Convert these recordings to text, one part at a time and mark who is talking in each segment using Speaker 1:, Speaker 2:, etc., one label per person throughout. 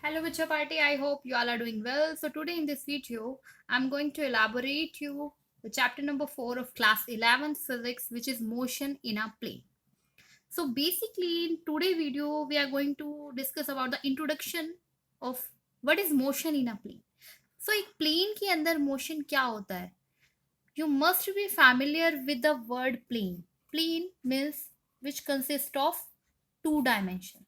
Speaker 1: Hello Vicha Party, I hope you all are doing well. So today in this video, I'm going to elaborate you the chapter number 4 of class 11th physics, which is motion in a plane. So basically in today's video, we are going to discuss about the introduction of what is motion in a plane. So एक plane के अंदर motion क्या होता है? You must be familiar with the word plane. Plane means which consists of two dimensions.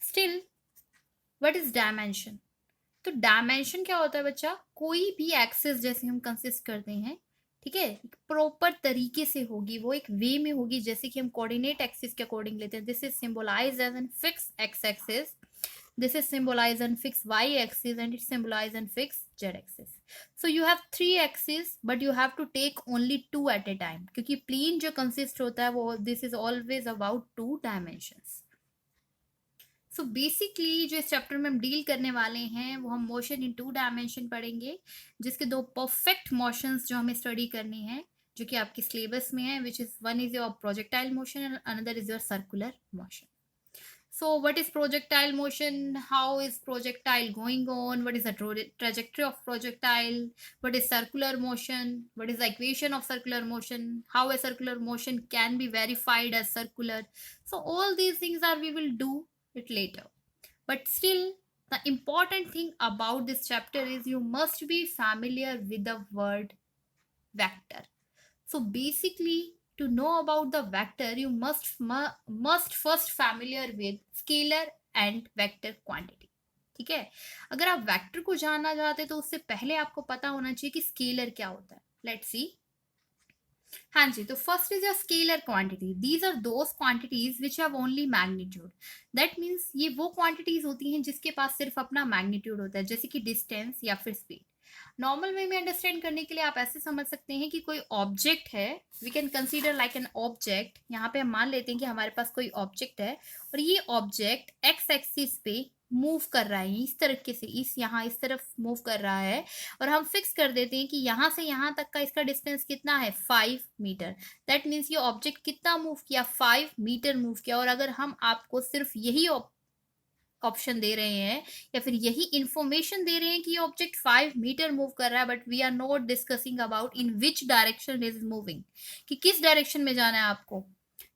Speaker 1: Still, what is dimension? तो dimension क्या होता है बच्चा? कोई भी एक्सेस जैसे हम कंसिस्ट करते हैं, ठीक है, प्रॉपर तरीके से होगी, वो एक वे में होगी, जैसे कि हम कोऑर्डिनेट एक्सिस के अकॉर्डिंग लेते हैं. This is symbolize as an fix x axis, this is symbolized on fixed y axis, and it's symbolized on fixed z axis. So you have three axes but you have to take only two at a time, क्योंकि plane जो consist होता है वो this is always about two dimensions. So basically जो इस chapter में हम deal करने वाले हैं वो हम मोशन इन टू डायमेंशन पढ़ेंगे, जिसके दो परफेक्ट मोशंस जो हमें स्टडी करने हैं, जो कि आपके सिलेबस में है, which is one is your projectile motion and another is your circular motion. So what is projectile motion? How is projectile going on? What is the trajectory of projectile? What is circular motion? What is the equation of circular motion? How a circular motion can be verified as circular? So all these things are we will do it later. But still, the important thing about this chapter is you must be familiar with the word vector. So basically, to know about the vector, you must first familiar with scalar and vector quantity. ठीक है, अगर आप vector को जानना चाहते तो उससे पहले आपको पता होना चाहिए कि स्केलर क्या होता है. Let's see. हाँ जी, तो first is a scalar quantity. These are those quantities which have only magnitude. That means ये वो क्वांटिटीज होती हैं जिसके पास सिर्फ अपना मैग्नीट्यूड होता है, जैसे कि डिस्टेंस या फिर स्पीड. नॉर्मल वे में अंडरस्टैंड करने के लिए आप ऐसे समझ सकते हैं कि कोई ऑब्जेक्ट है, we can consider like an object. यहाँ पे हम मान लेते हैं कि हमारे पास कोई ऑब्जेक्ट है और ये ऑब्जेक्ट एक्स एक्सिस पे मूव कर रहा है, इस तरीके से, इस तरफ मूव कर रहा है, और हम फिक्स कर देते हैं कि यहाँ से यहाँ तक का इसका डिस्टेंस कितना है, 5 मीटर. दैट मीन्स ये ऑब्जेक्ट कितना मूव किया, 5 मीटर मूव किया. और अगर हम आपको सिर्फ यही ऑप्शन दे रहे हैं या फिर यही इंफॉर्मेशन दे रहे हैं कि ये ऑब्जेक्ट 5 मीटर मूव कर रहा है, but we are not discussing about in which direction is moving, कि किस डायरेक्शन में जाना है आपको,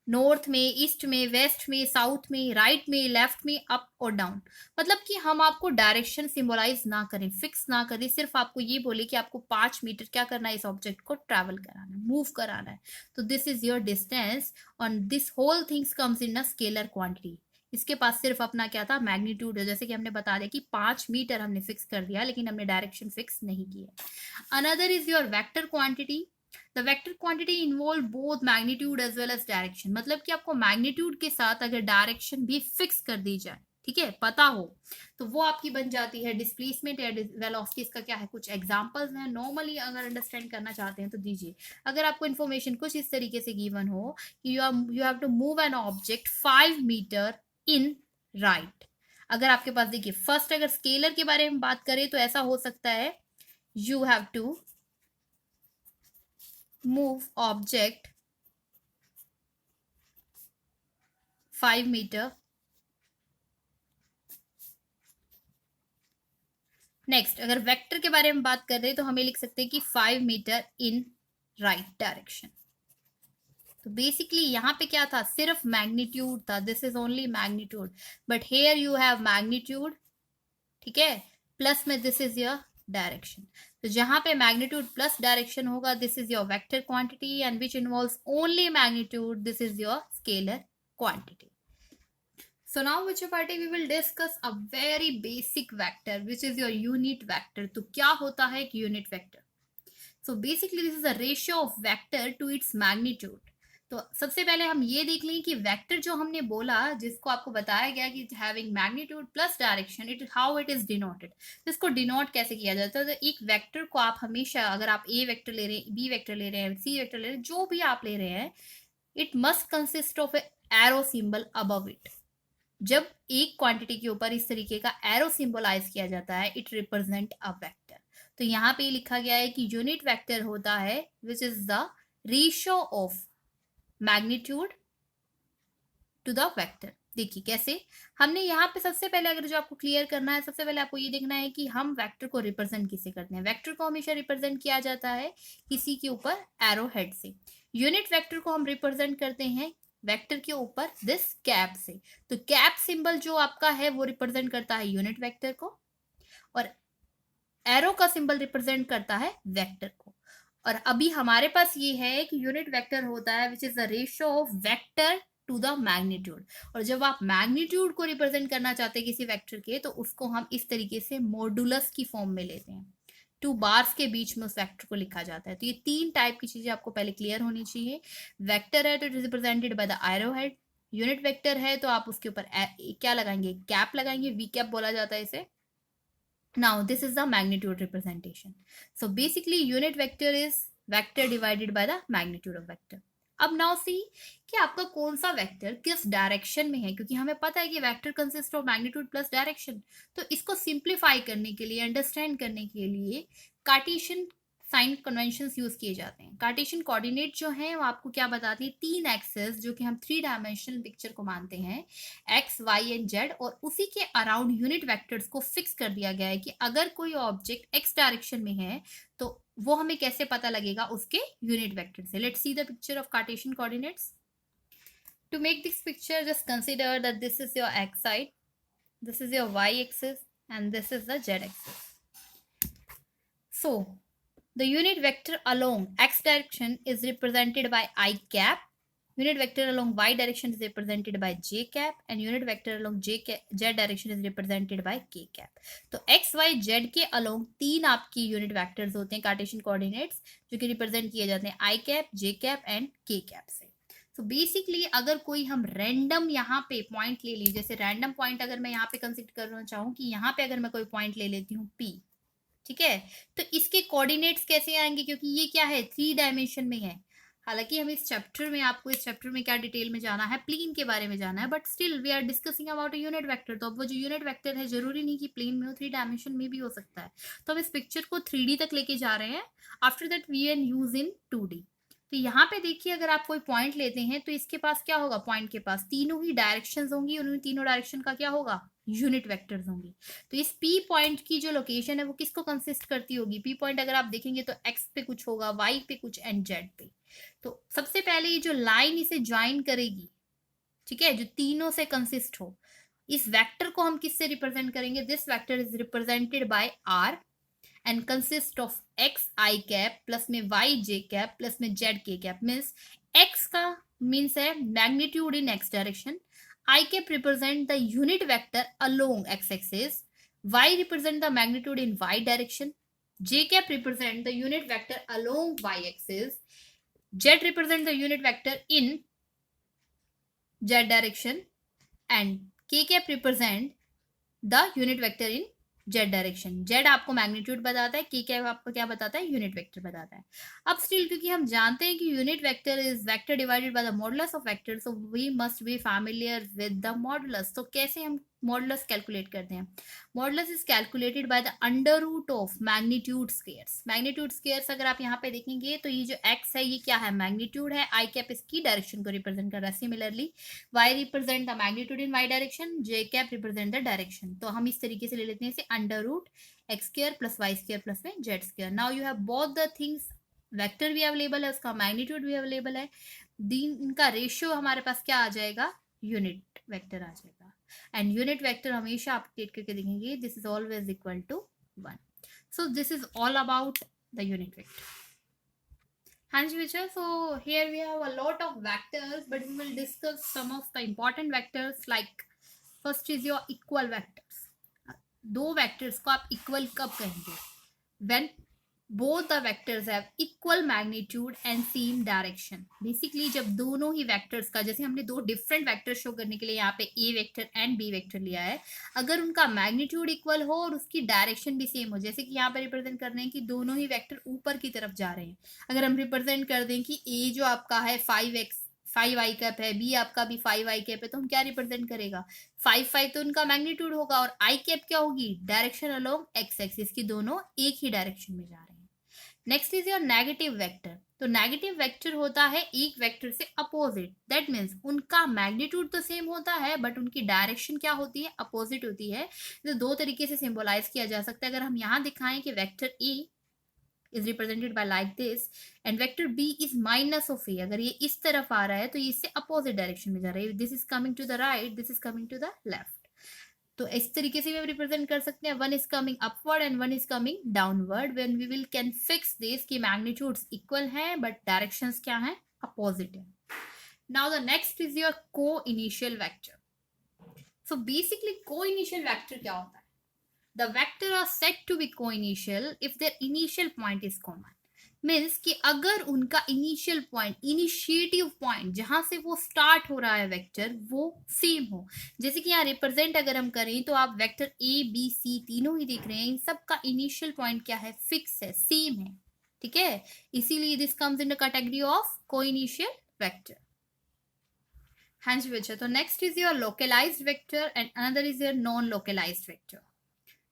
Speaker 1: नॉर्थ में, ईस्ट में, वेस्ट में, साउथ में, राइट में, लेफ्ट में, अप और डाउन. मतलब कि हम आपको डायरेक्शन सिंबलाइज ना करें, फिक्स ना करें, सिर्फ आपको ये बोले कि आपको 5 मीटर क्या करना है, इस ऑब्जेक्ट को ट्रैवल कराना है, मूव कराना है. तो this is your distance on this whole things comes in a scalar quantity. इसके पास सिर्फ अपना क्या था, मैग्नीट्यूड है. जैसे कि हमने बता दिया कि 5 मीटर हमने फिक्स कर दिया, लेकिन हमने डायरेक्शन फिक्स नहीं किया. Another is your vector quantity. The vector quantity involve both magnitude as well as direction. मतलब कि आपको मैग्नीट्यूड के साथ अगर डायरेक्शन भी फिक्स कर दी जाए, ठीक है, पता हो, तो वो आपकी बन जाती है डिस्प्लेसमेंट या वेलोसिटी. इसका क्या है, कुछ एग्जांपल्स हैं. नॉर्मली अगर अंडरस्टैंड करना चाहते हैं तो दीजिए. अगर आपको इन्फॉर्मेशन कुछ इस तरीके से गिवन हो कि you have to move an object 5 metre in right. अगर आपके पास, देखिए, फर्स्ट अगर स्केलर के बारे में बात करें तो ऐसा हो सकता है, you have to move object 5 metre. Next, अगर वेक्टर के बारे में बात कर रहे हैं तो हमें लिख सकते हैं कि 5 मीटर इन राइट डायरेक्शन. तो बेसिकली यहाँ पे क्या था, सिर्फ मैग्नीट्यूड था. This is only magnitude, but here you have magnitude, ठीक है, प्लस में दिस इज योर डायरेक्शन. तो जहां पे मैग्नीट्यूड प्लस डायरेक्शन होगा, this is your vector quantity, and which involves only magnitude, this is your scalar quantity. So now Vicha Party, we will discuss a very basic vector which is your unit vector. तो क्या होता है एक unit vector? So basically this is a ratio of vector to its magnitude. तो सबसे पहले हम ये देख लें कि वेक्टर जो हमने बोला, जिसको आपको बताया गया कि having magnitude plus direction, it how it is denoted. तो इसको डिनोट कैसे किया जाता है. तो एक वेक्टर को आप हमेशा, अगर आप ए वेक्टर ले रहे हैं, बी वेक्टर ले रहे हैं, सी वेक्टर ले रहे हैं, जो भी आप ले रहे हैं, it must consist of A arrow symbol above it. जब एक क्वांटिटी के ऊपर इस तरीके का एरो सिंबलाइज किया जाता है, इट रिप्रेजेंट अ वेक्टर. तो यहाँ पे लिखा गया है कि यूनिट वेक्टर होता है which is the ratio of magnitude to the vector. देखिए कैसे, हमने यहाँ पे सबसे पहले अगर जो आपको क्लियर करना है, सबसे पहले आपको ये देखना है कि हम वेक्टर को रिप्रेजेंट किसे करते हैं। वेक्टर को हमेशा रिप्रेजेंट किया जाता है किसी के ऊपर एरो हेड से। यूनिट वेक्टर को हम रिप्रेजेंट करते हैं वेक्टर के ऊपर दिस कैप से। तो कैप सिंबल जो आपका है वो रिप्रेजेंट करता है यूनिट वेक्टर को, और एरो का सिंबल रिप्रेजेंट करता है वेक्टर को। और अभी हमारे पास ये है कि यूनिट वेक्टर होता है which is the ratio of vector to the magnitude. और जब आप मैग्नीट्यूड को रिप्रेजेंट करना चाहते हैं किसी वेक्टर के, तो उसको हम इस तरीके से मॉडुलस की फॉर्म में लेते हैं। 2 बार्स के बीच में उस वेक्टर को लिखा जाता है। तो ये 3 टाइप की चीजें आपको पहले क्लियर होनी चाहिए। वेक्टर है तो it is represented by the arrow head. Unit vector है तो आप उसके ऊपर क्या लगाएंगे, कैप लगाएंगे, वी कैप बोला जाता है इसे। Now this is the magnitude representation. So basically unit vector is vector divided by the magnitude of vector. अब नाउ सी कि आपका कौन सा वेक्टर किस डायरेक्शन में है, क्योंकि हमें पता है कि vector consist of magnitude plus direction. तो इसको सिंप्लीफाई करने के लिए, अंडरस्टैंड करने के लिए कार्टेशियन साइन कन्वेंशंस यूज किए जाते हैं। कार्टेशियन कोऑर्डिनेट जो है वो आपको क्या बताती है, 3 एक्सेस जो कि हम 3 डायमेंशनल पिक्चर को मानते हैं, एक्स वाई एंड जेड, और उसी के अराउंड यूनिट वेक्टर्स को फिक्स कर दिया गया है कि अगर कोई ऑब्जेक्ट एक्स डायरेक्शन में है तो वो हमें कैसे पता लगेगा, उसके यूनिट वेक्टर से। Let's see the picture of Cartesian coordinates. To make this picture just consider that this is your x side, this is your y axis, and this is the z axis. So the unit vector along x direction is represented by I cap, unit vector along y direction is represented by j cap, and unit vector along z direction is represented by k cap. तो x y z के along 3 आपकी unit vectors होते हैं Cartesian coordinates, जो कि represent किए जाते हैं I cap, j cap and k cap से। तो बेसिकली अगर कोई हम रैंडम यहाँ पे पॉइंट ले ली, जैसे रैंडम पॉइंट अगर मैं यहाँ पे कंसिडर करना चाहूँ कि यहाँ पे अगर मैं कोई पॉइंट ले लेती हूँ P, ठीक है, तो इसके कोऑर्डिनेट्स कैसे आएंगे, क्योंकि ये क्या है, 3 डायमेंशन में है। हालांकि हम इस चैप्टर में, आपको इस चैप्टर में क्या डिटेल में जाना है, प्लेन के बारे में जाना है, but still we are discussing about a unit vector. तो अब वो जो यूनिट वेक्टर है जरूरी नहीं कि प्लेन में हो, 3 डायमेंशन में भी हो सकता है। तो हम इस पिक्चर को 3D तक लेके जा रहे हैं। After that we can use in 2D। तो यहाँ पे देखिए, अगर आप कोई पॉइंट लेते हैं तो इसके पास क्या होगा, पॉइंट के पास तीनों ही डायरेक्शंस होंगी, उन तीनों डायरेक्शन का क्या होगा, यूनिट वेक्टर्स होंगी। तो इस P पॉइंट की जो लोकेशन है वो किसको कंसिस्ट करती होगी, P पॉइंट अगर आप देखेंगे तो X पे कुछ होगा, Y पे कुछ एंड Z पे। तो सबसे पहले ये जो लाइन इसे ज्वाइन करेगी, ठीक है, जो तीनों से कंसिस्ट हो, इस वेक्टर को हम किससे रिप्रेजेंट करेंगे, this vector is represented by R and consist of x I cap plus में y j cap प्लस में z k cap। Means x का मीन्स है magnitude in x direction, I cap represent the unit vector along x axis, y represent the magnitude in y direction, j cap represent the unit vector along y axis, z represent the unit vector in z direction, and k cap represent the unit vector in Z direction. Z आपको magnitude बताता है, के cap आपको क्या बताता है, unit vector बताता है। अब स्टिल क्योंकि हम जानते हैं कि unit vector is vector divided by the modulus of vector, so we must be familiar with the modulus. तो कैसे हम मॉडुलस कैलकुलेट करते हैं, modulus is calculated by the under root of magnitude squares. Magnitude squares अगर आप यहाँ पे देखेंगे तो ये जो एक्स है ये क्या है, मैग्नीट्यूड है, आई कैप इसकी डायरेक्शन को रिप्रेजेंट कर रहा है। Similarly y represent the magnitude in y direction, j cap represent the direction. तो हम इस तरीके से ले लेते हैं इसे under root x square plus y square plus में z square. Now you have both the things, vector भी अवेलेबल है, उसका मैग्नीट्यूड भी अवेलेबल है, इनका रेशियो हमारे पास क्या आ जाएगा, यूनिट वेक्टर आ जाएगा। एंड यूनिट वेक्टर हमेशा आप क्रिएट करके देखेंगे, this is always equal to 1। So this is all about the unit vector. हाँ जी बच्चा, so here we have a lot of vectors, but we will discuss some of the important vectors like first is your equal vectors. दो vectors को आप equal कब कहेंगे, when both the vectors have equal magnitude and same direction। Basically जब दोनों ही vectors का, जैसे हमने दो डिफरेंट वेक्टर शो करने के लिए यहाँ पे ए वेक्टर एंड बी वेक्टर लिया है, अगर उनका मैग्नीट्यूड इक्वल हो और उसकी डायरेक्शन भी सेम हो, जैसे कि यहाँ पे रिप्रेजेंट कर रहे हैं कि दोनों ही वेक्टर ऊपर की तरफ जा रहे हैं। अगर हम रिप्रेजेंट कर दें कि ए जो आपका है 5 आई कैप है, बी आपका भी 5 आई कैप है, तो हम क्या रिप्रेजेंट करेगा, 5 तो उनका मैग्नीट्यूड होगा, और आई कैप क्या होगी, डायरेक्शन अलोंग एक्स एक्सिस की, दोनों एक ही डायरेक्शन में जा रहे हैं। Next is your negative vector. तो नेगेटिव वेक्टर होता है एक वेक्टर से अपोजिट, दैट मीन्स उनका मैग्नीट्यूड तो सेम होता है बट उनकी डायरेक्शन क्या होती है, अपोजिट होती है। तो दो तरीके से सिंबलाइज किया जा सकता है। अगर हम यहाँ दिखाएं कि vector A is represented by like this and vector b is minus of a, अगर ये इस तरफ आ रहा है तो ये इससे अपोजिट डायरेक्शन में जा रहा है, this is coming to the right, this is coming to the left. तो इस तरीके से भी हम रिप्रेजेंट कर सकते हैं, one is coming upward and one is coming downward, when we will can fix this कि मैग्नीट्यूड्स इक्वल हैं बट डायरेक्शंस क्या हैं, अपोजिट है। Now the next is your को इनिशियल वेक्टर। सो बेसिकली को इनिशियल वेक्टर क्या होता है, the vector are said to be co-initial if their initial point is common, means कि अगर उनका इनिशियल पॉइंट, इनिशिएटिव पॉइंट जहां से वो स्टार्ट हो रहा है वेक्टर, वो सेम हो। जैसे कि यहाँ रिप्रेजेंट अगर हम करें तो आप वेक्टर ए बी सी तीनों ही देख रहे हैं, इन सब का इनिशियल पॉइंट क्या है, फिक्स है, सेम है, ठीक है, इसीलिए this comes in the category of co initial vector. हाँ जी बच्चा, तो next is your localised vector and another is your non localised vector.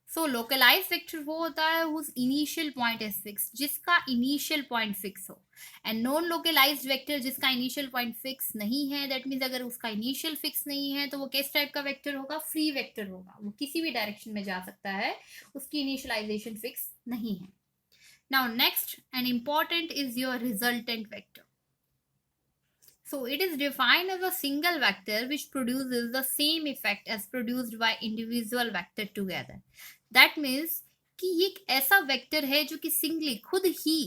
Speaker 1: So localise vector वो होता है whose initial point is fix, जिसका इनिशियल पॉइंट फिक्स हो, and non localised vector जिसका इनिशियल पॉइंट फिक्स नहीं है, दैट मीन्स अगर उसका इनिशियल फिक्स नहीं है तो वो किस टाइप का वेक्टर होगा, फ्री वेक्टर होगा, वो किसी भी डायरेक्शन में जा सकता है, उसकी इनिशियलाइजेशन फिक्स नहीं है। Now next and important is your resultant vector. So it is defined as a single vector which produces the same effect as produced by individual vector together. That means कि ये एक ऐसा vector है जो कि singly खुद ही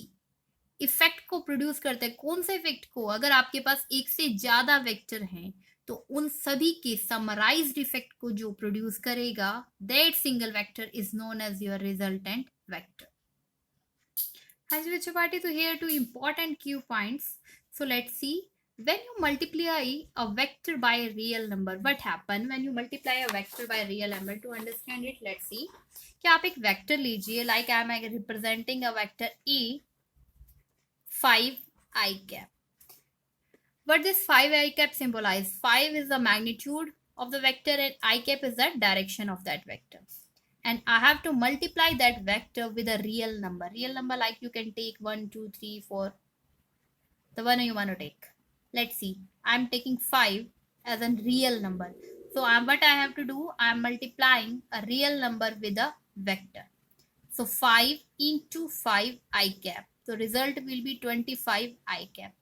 Speaker 1: effect को produce करता है। कौन सा इफेक्ट को, अगर आपके पास एक से ज्यादा वेक्टर हैं तो उन सभी के समराइज्ड इफेक्ट को जो प्रोड्यूस करेगा, that single vector is known as your resultant vector. हाँ जी बच्चों पार्टी, तो here two important Q points. So let's see, when you multiply a vector by a real number, what happen when you multiply a vector by a real number? To understand it, let's see कि आप एक vector लीजिए, like I am representing a vector a 5 I cap. What this 5 I cap symbolize? 5 is the magnitude of the vector and I cap is the direction of that vector, and I have to multiply that vector with a real number. Real number like you can take 1 2 3 4, the one you want to take. Let's see, I'm taking 5 as a real number. So what I have to do, I'm multiplying a real number with a vector. So 5 into 5 I cap. So result will be 25 I cap.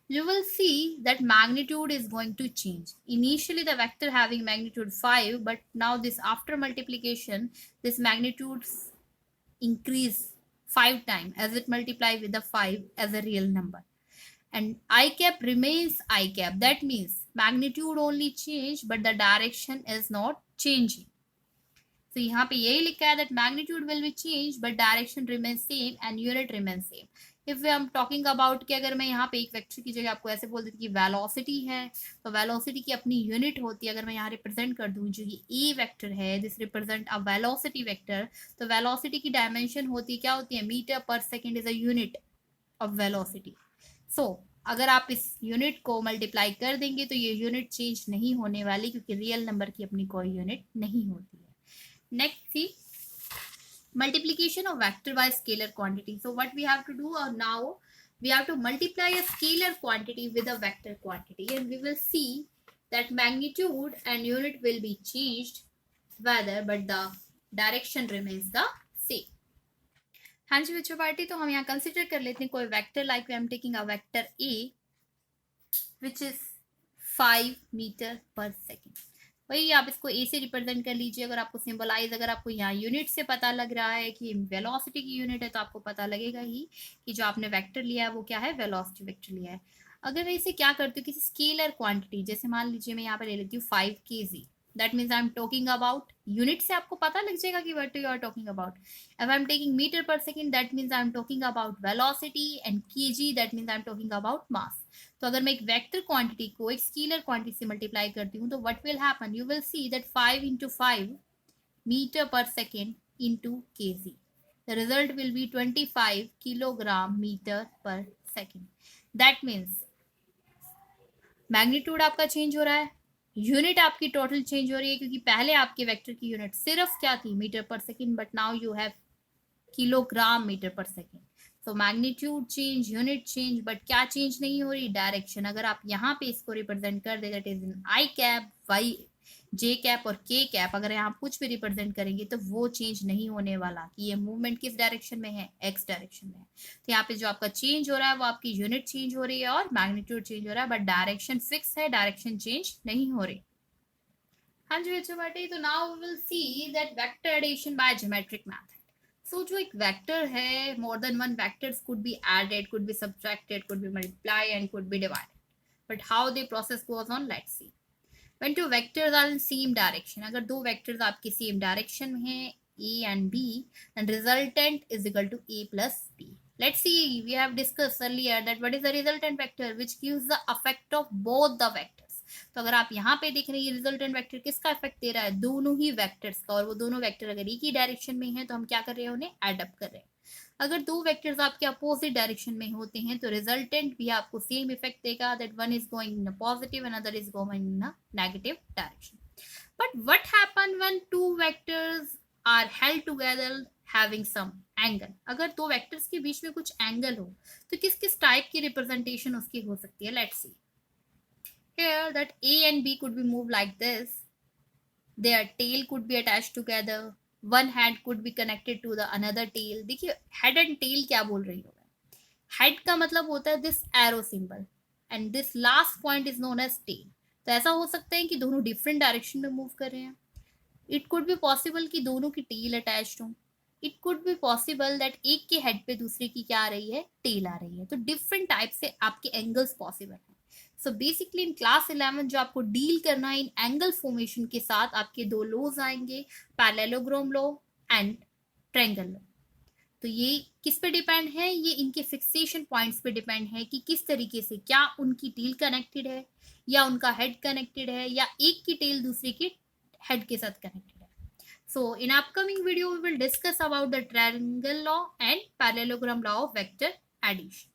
Speaker 1: You will see that magnitude is going to change. Initially the vector having magnitude 5, but now this after multiplication, this magnitude increase 5 times as it multiply with the 5 as a real number. And I cap remains I cap. That means magnitude only change but the direction is not changing. So यहाँ पे यही लिखा है that magnitude will be changed but direction remains same and unit remains same. If we are talking about कि अगर मैं यहाँ पे एक वेक्टर की जगह आपको ऐसे बोल देती कि वेलोसिटी है, तो वेलोसिटी की अपनी यूनिट होती है। अगर मैं यहाँ रिप्रेजेंट कर दूँ जो ये ए वेक्टर है, this represent a velocity vector, तो वेलोसिटी की डायमेंशन होती है, क्या होती है, metre per second is a unit of velocity. So अगर आप इस यूनिट को मल्टीप्लाई कर देंगे तो ये यूनिट चेंज नहीं होने वाली, क्योंकि रियल नंबर की अपनी कोई यूनिट नहीं होती है। Next see, multiplication of vector by scalar quantity. So what we have to do now, we have to multiply a scalar quantity with a vector quantity, and we will see that magnitude and unit will be changed whether, but the direction remains the same. हाँ जी बच्चों party, तो हम यहाँ consider कर लेते हैं कोई vector, like we am taking a vector A which is 5 metre per second. वही आप इसको ए से रिप्रेजेंट कर लीजिए। अगर आपको सिंबलाइज, अगर आपको यहाँ यूनिट से पता लग रहा है कि वेलोसिटी की यूनिट है, तो आपको पता लगेगा ही कि जो आपने वेक्टर लिया है वो क्या है, वेलोसिटी वेक्टर लिया है। अगर मैं इसे क्या करती हूँ, किसी स्केलर क्वांटिटी, जैसे मान लीजिए मैं यहाँ पे ले लेती हूँ 5 kg, that means I am talking about unit से आपको पता लग जाएगा कि what you are talking about. If I am taking metre per second, that means I am talking about velocity, and kg that means I am talking about mass. तो अगर मैं एक वेक्टर क्वांटिटी को एक स्केलर क्वांटिटी से multiply करती हूँ तो what will happen, you will see that 5 into 5 metre per second into kg, the result will be 25 kilogram metre per second. That means magnitude आपका चेंज हो रहा है, यूनिट आपकी टोटल चेंज हो रही है, क्योंकि पहले आपके वेक्टर की यूनिट सिर्फ क्या थी, metre per second, but now you have kilogram metre per second. So magnitude change, unit change, but क्या चेंज नहीं हो रही? डायरेक्शन। अगर आप यहाँ पे इसको रिप्रेजेंट कर दे that is in i cap, y, j cap और के कैप, अगर यहाँ कुछ भी रिप्रेजेंट करेंगे तो वो चेंज नहीं होने वाला कि ये मूवमेंट किस डायरेक्शन में है, एक्स डायरेक्शन में है। तो यहाँ पे जो आपका चेंज हो रहा है वो आपकी यूनिट चेंज हो रही है और मैग्नीट्यूड चेंज हो रहा है, बट डायरेक्शन फिक्स है, डायरेक्शन चेंज नहीं हो रही। हाँ जी बच्चों बेटे, तो now we will see that vector addition by geometric method. So जो एक वेक्टर है, more than one vectors could be added, could be subtracted, could be multiply and could be divided, but how the process goes on, let's see. when two vectors are in same direction, अगर दो vectors आपके same direction में हैं a and b, then resultant is equal to a plus b. Let's see, we have discussed earlier that what is the resultant vector which gives the effect of both the vectors. तो अगर आप यहाँ पे देख रहे हैं resultant vector किसका effect दे रहा है? दोनों ही वेक्टर्स का, और वो दोनों वेक्टर अगर एक ही डायरेक्शन में है तो हम क्या कर रहे हैं? उन्हें एड अप कर रहे हैं। अगर दो वेक्टर्स आपके अपोजिट डायरेक्शन में होते हैं तो रिजल्टेंट भी आपको सेम इफेक्ट देगा, that one is going in a positive and other is going in a negative direction. But what happen when two vectors are held together having some angle? अगर दो vectors के बीच में कुछ angle हो तो किस किस टाइप की रिप्रेजेंटेशन उसकी हो सकती है? Let's see here that a and b could be moved like this, their tail could be attached together, one head could be connected to the another tail. देखिए head and tail क्या बोल रही हूँ मैं? हेड का मतलब होता है this arrow symbol and this last point is known as tail. तो ऐसा हो सकता है कि दोनों डिफरेंट डायरेक्शन में मूव कर रहे हैं। इट कुड बी पॉसिबल कि दोनों की टेल अटैच्ड हो। It could be possible that एक के हेड पे दूसरे की क्या आ रही है? टेल आ रही है। तो डिफरेंट टाइप से आपके एंगल्स पॉसिबल है। सो बेसिकली इन क्लास 11 जो आपको डील करना है इन एंगल फॉर्मेशन के साथ, आपके दो लॉज आएंगे, parallelogram law and triangle law. तो ये किस पे डिपेंड है? ये इनके फिक्सेशन पॉइंट्स पे डिपेंड है कि किस तरीके से, क्या उनकी टेल कनेक्टेड है या उनका हेड कनेक्टेड है या एक की टेल दूसरे के हेड के साथ कनेक्टेड है। So in upcoming video we will discuss about the triangle law and parallelogram law of vector addition.